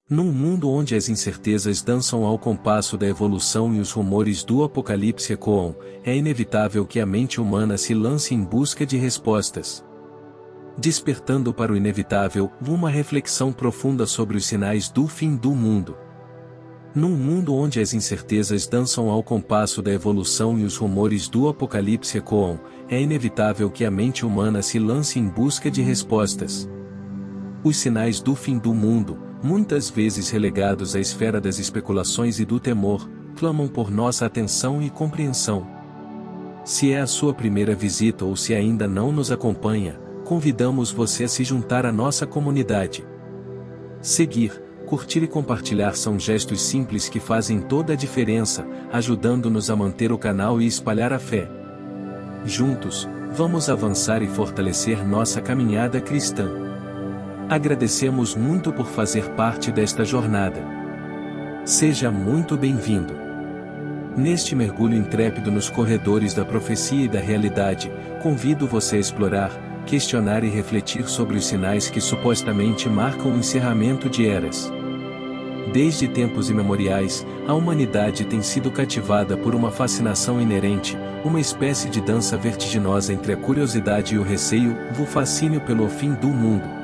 Num mundo onde as incertezas dançam ao compasso da evolução e os rumores do apocalipse ecoam, é inevitável que a mente humana se lance em busca de respostas. Despertando para o inevitável, uma reflexão profunda sobre os sinais do fim do mundo. Num mundo onde as incertezas dançam ao compasso da evolução e os rumores do apocalipse ecoam, é inevitável que a mente humana se lance em busca de respostas. Os sinais do fim do mundo, muitas vezes relegados à esfera das especulações e do temor, clamam por nossa atenção e compreensão. Se é a sua primeira visita ou se ainda não nos acompanha, convidamos você a se juntar à nossa comunidade. Seguir, curtir e compartilhar são gestos simples que fazem toda a diferença, ajudando-nos a manter o canal e espalhar a fé. Juntos, vamos avançar e fortalecer nossa caminhada cristã. Agradecemos muito por fazer parte desta jornada. Seja muito bem-vindo. Neste mergulho intrépido nos corredores da profecia e da realidade, convido você a explorar, questionar e refletir sobre os sinais que supostamente marcam o encerramento de eras. Desde tempos imemoriais, a humanidade tem sido cativada por uma fascinação inerente, uma espécie de dança vertiginosa entre a curiosidade e o receio, o fascínio pelo fim do mundo.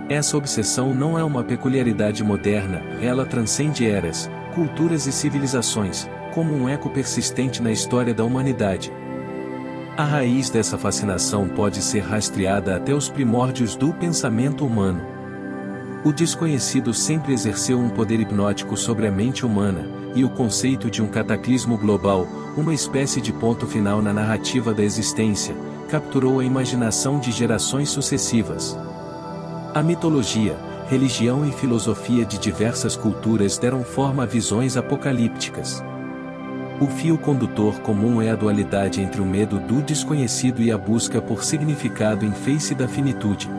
Essa obsessão não é uma peculiaridade moderna, ela transcende eras, culturas e civilizações, como um eco persistente na história da humanidade. A raiz dessa fascinação pode ser rastreada até os primórdios do pensamento humano. O desconhecido sempre exerceu um poder hipnótico sobre a mente humana, e o conceito de um cataclismo global, uma espécie de ponto final na narrativa da existência, capturou a imaginação de gerações sucessivas. A mitologia, religião e filosofia de diversas culturas deram forma a visões apocalípticas. O fio condutor comum é a dualidade entre o medo do desconhecido e a busca por significado em face da finitude.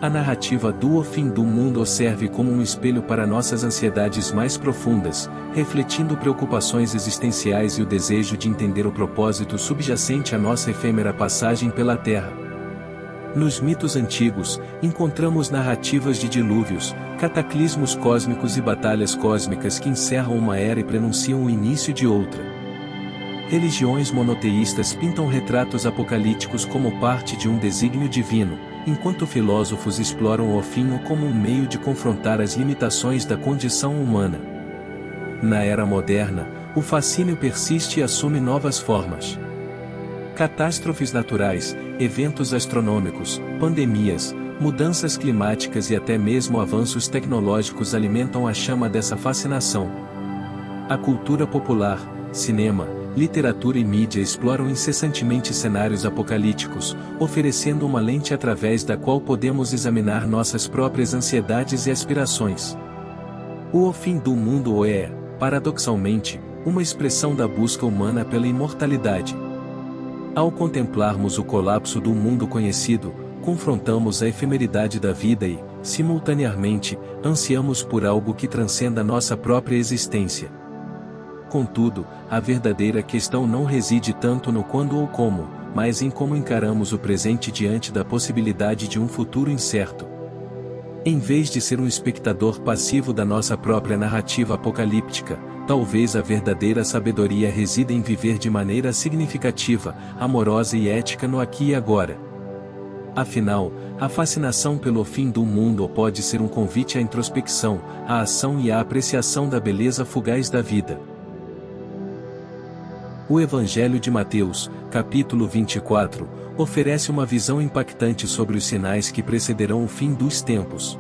A narrativa do fim do mundo serve como um espelho para nossas ansiedades mais profundas, refletindo preocupações existenciais e o desejo de entender o propósito subjacente à nossa efêmera passagem pela Terra. Nos mitos antigos, encontramos narrativas de dilúvios, cataclismos cósmicos e batalhas cósmicas que encerram uma era e prenunciam o início de outra. Religiões monoteístas pintam retratos apocalípticos como parte de um desígnio divino, enquanto filósofos exploram o fim como um meio de confrontar as limitações da condição humana. Na era moderna, o fascínio persiste e assume novas formas. Catástrofes naturais, eventos astronômicos, pandemias, mudanças climáticas e até mesmo avanços tecnológicos alimentam a chama dessa fascinação. A cultura popular, cinema, literatura e mídia exploram incessantemente cenários apocalípticos, oferecendo uma lente através da qual podemos examinar nossas próprias ansiedades e aspirações. O fim do mundo é, paradoxalmente, uma expressão da busca humana pela imortalidade. Ao contemplarmos o colapso do mundo conhecido, confrontamos a efemeridade da vida e, simultaneamente, ansiamos por algo que transcenda nossa própria existência. Contudo, a verdadeira questão não reside tanto no quando ou como, mas em como encaramos o presente diante da possibilidade de um futuro incerto. Em vez de ser um espectador passivo da nossa própria narrativa apocalíptica, talvez a verdadeira sabedoria resida em viver de maneira significativa, amorosa e ética no aqui e agora. Afinal, a fascinação pelo fim do mundo pode ser um convite à introspecção, à ação e à apreciação da beleza fugaz da vida. O Evangelho de Mateus, capítulo 24, oferece uma visão impactante sobre os sinais que precederão o fim dos tempos.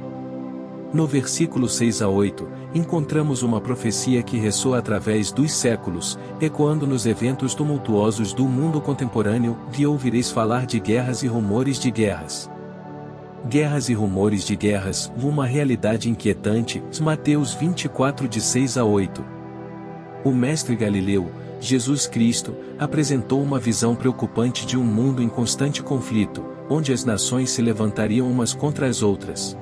No versículo 6 a 8, encontramos uma profecia que ressoa através dos séculos, ecoando nos eventos tumultuosos do mundo contemporâneo, e ouvireis falar de guerras e rumores de guerras. Guerras e rumores de guerras, uma realidade inquietante, Mateus 24 de 6 a 8. O mestre Galileu, Jesus Cristo, apresentou uma visão preocupante de um mundo em constante conflito, onde as nações se levantariam umas contra as outras.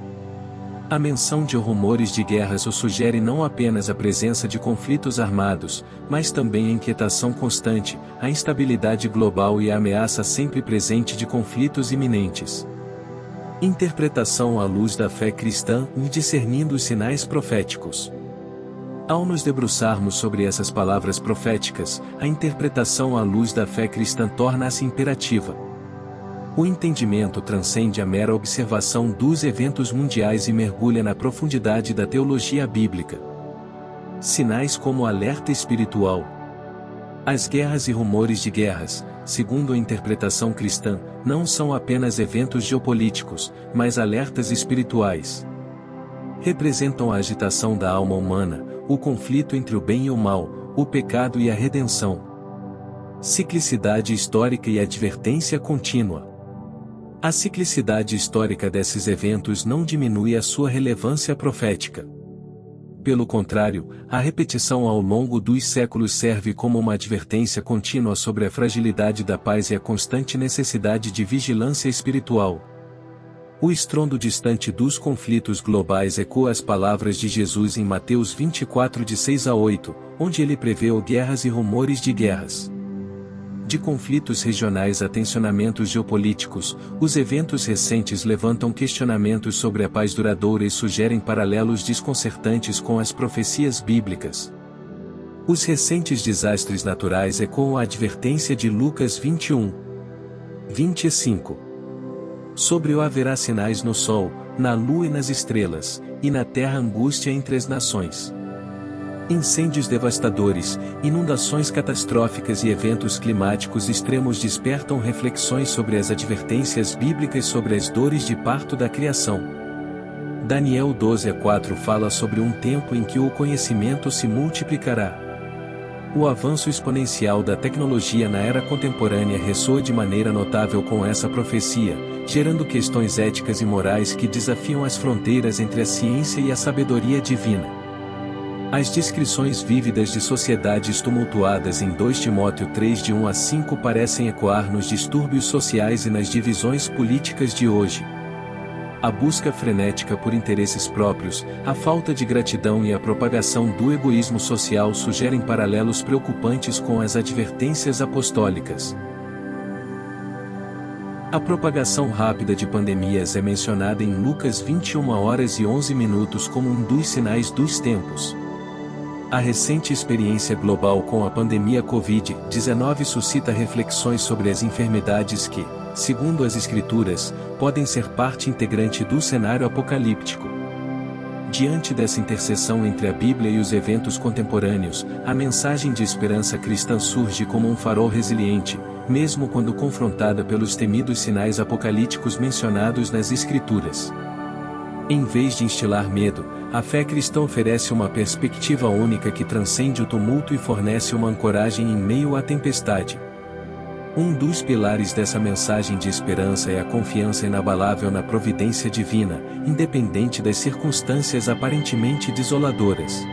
A menção de rumores de guerras o sugere não apenas a presença de conflitos armados, mas também a inquietação constante, a instabilidade global e a ameaça sempre presente de conflitos iminentes. Interpretação à luz da fé cristã e discernindo os sinais proféticos. Ao nos debruçarmos sobre essas palavras proféticas, a interpretação à luz da fé cristã torna-se imperativa. O entendimento transcende a mera observação dos eventos mundiais e mergulha na profundidade da teologia bíblica. Sinais como alerta espiritual. As guerras e rumores de guerras, segundo a interpretação cristã, não são apenas eventos geopolíticos, mas alertas espirituais. Representam a agitação da alma humana, o conflito entre o bem e o mal, o pecado e a redenção. Ciclicidade histórica e advertência contínua. A ciclicidade histórica desses eventos não diminui a sua relevância profética. Pelo contrário, a repetição ao longo dos séculos serve como uma advertência contínua sobre a fragilidade da paz e a constante necessidade de vigilância espiritual. O estrondo distante dos conflitos globais ecoa as palavras de Jesus em Mateus 24 de 6 a 8, onde ele preveu guerras e rumores de guerras. De conflitos regionais a tensionamentos geopolíticos, os eventos recentes levantam questionamentos sobre a paz duradoura e sugerem paralelos desconcertantes com as profecias bíblicas. Os recentes desastres naturais ecoam a advertência de Lucas 21, 25. Sobre o haverá sinais no sol, na lua e nas estrelas, e na terra angústia entre as nações. Incêndios devastadores, inundações catastróficas e eventos climáticos extremos despertam reflexões sobre as advertências bíblicas sobre as dores de parto da criação. Daniel 12:4 fala sobre um tempo em que o conhecimento se multiplicará. O avanço exponencial da tecnologia na era contemporânea ressoa de maneira notável com essa profecia, gerando questões éticas e morais que desafiam as fronteiras entre a ciência e a sabedoria divina. As descrições vívidas de sociedades tumultuadas em 2 Timóteo 3 de 1 a 5 parecem ecoar nos distúrbios sociais e nas divisões políticas de hoje. A busca frenética por interesses próprios, a falta de gratidão e a propagação do egoísmo social sugerem paralelos preocupantes com as advertências apostólicas. A propagação rápida de pandemias é mencionada em Lucas 21h11 como um dos sinais dos tempos. A recente experiência global com a pandemia Covid-19 suscita reflexões sobre as enfermidades que, segundo as Escrituras, podem ser parte integrante do cenário apocalíptico. Diante dessa interseção entre a Bíblia e os eventos contemporâneos, a mensagem de esperança cristã surge como um farol resiliente, mesmo quando confrontada pelos temidos sinais apocalípticos mencionados nas Escrituras. Em vez de instilar medo, a fé cristã oferece uma perspectiva única que transcende o tumulto e fornece uma ancoragem em meio à tempestade. Um dos pilares dessa mensagem de esperança é a confiança inabalável na providência divina, independente das circunstâncias aparentemente desoladoras.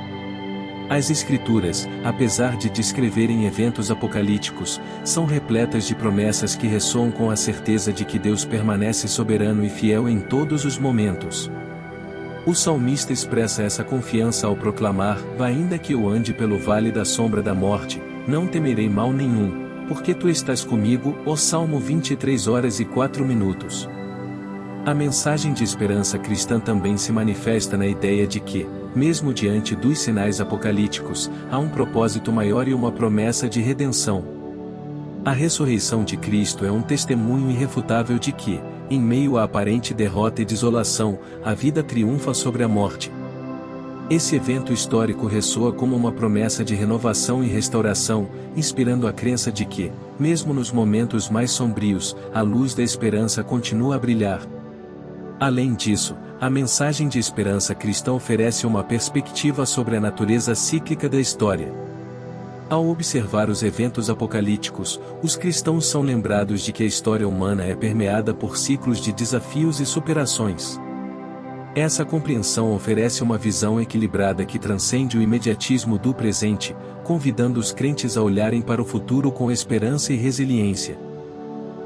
As Escrituras, apesar de descreverem eventos apocalípticos, são repletas de promessas que ressoam com a certeza de que Deus permanece soberano e fiel em todos os momentos. O salmista expressa essa confiança ao proclamar: ainda que eu ande pelo vale da sombra da morte, não temerei mal nenhum, porque tu estás comigo. O Salmo 23h04. A mensagem de esperança cristã também se manifesta na ideia de que, mesmo diante dos sinais apocalípticos, há um propósito maior e uma promessa de redenção. A ressurreição de Cristo é um testemunho irrefutável de que, em meio à aparente derrota e desolação, a vida triunfa sobre a morte. Esse evento histórico ressoa como uma promessa de renovação e restauração, inspirando a crença de que, mesmo nos momentos mais sombrios, a luz da esperança continua a brilhar. Além disso, a mensagem de esperança cristã oferece uma perspectiva sobre a natureza cíclica da história. Ao observar os eventos apocalípticos, os cristãos são lembrados de que a história humana é permeada por ciclos de desafios e superações. Essa compreensão oferece uma visão equilibrada que transcende o imediatismo do presente, convidando os crentes a olharem para o futuro com esperança e resiliência.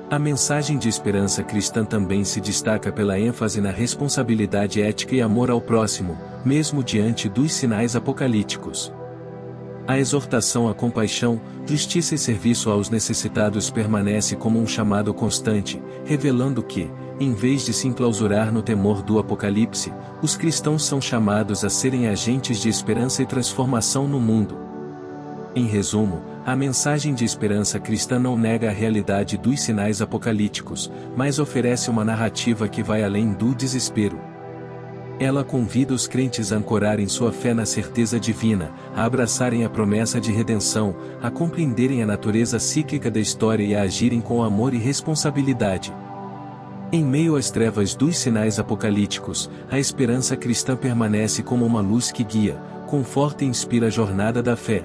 A mensagem de esperança cristã também se destaca pela ênfase na responsabilidade ética e amor ao próximo, mesmo diante dos sinais apocalípticos. A exortação à compaixão, justiça e serviço aos necessitados permanece como um chamado constante, revelando que, Em vez de se enclausurar no temor do Apocalipse, os cristãos são chamados a serem agentes de esperança e transformação no mundo. Em resumo, a mensagem de esperança cristã não nega a realidade dos sinais apocalípticos, mas oferece uma narrativa que vai além do desespero. Ela convida os crentes a ancorarem sua fé na certeza divina, a abraçarem a promessa de redenção, a compreenderem a natureza cíclica da história e a agirem com amor e responsabilidade. Em meio às trevas dos sinais apocalípticos, a esperança cristã permanece como uma luz que guia, conforta e inspira a jornada da fé.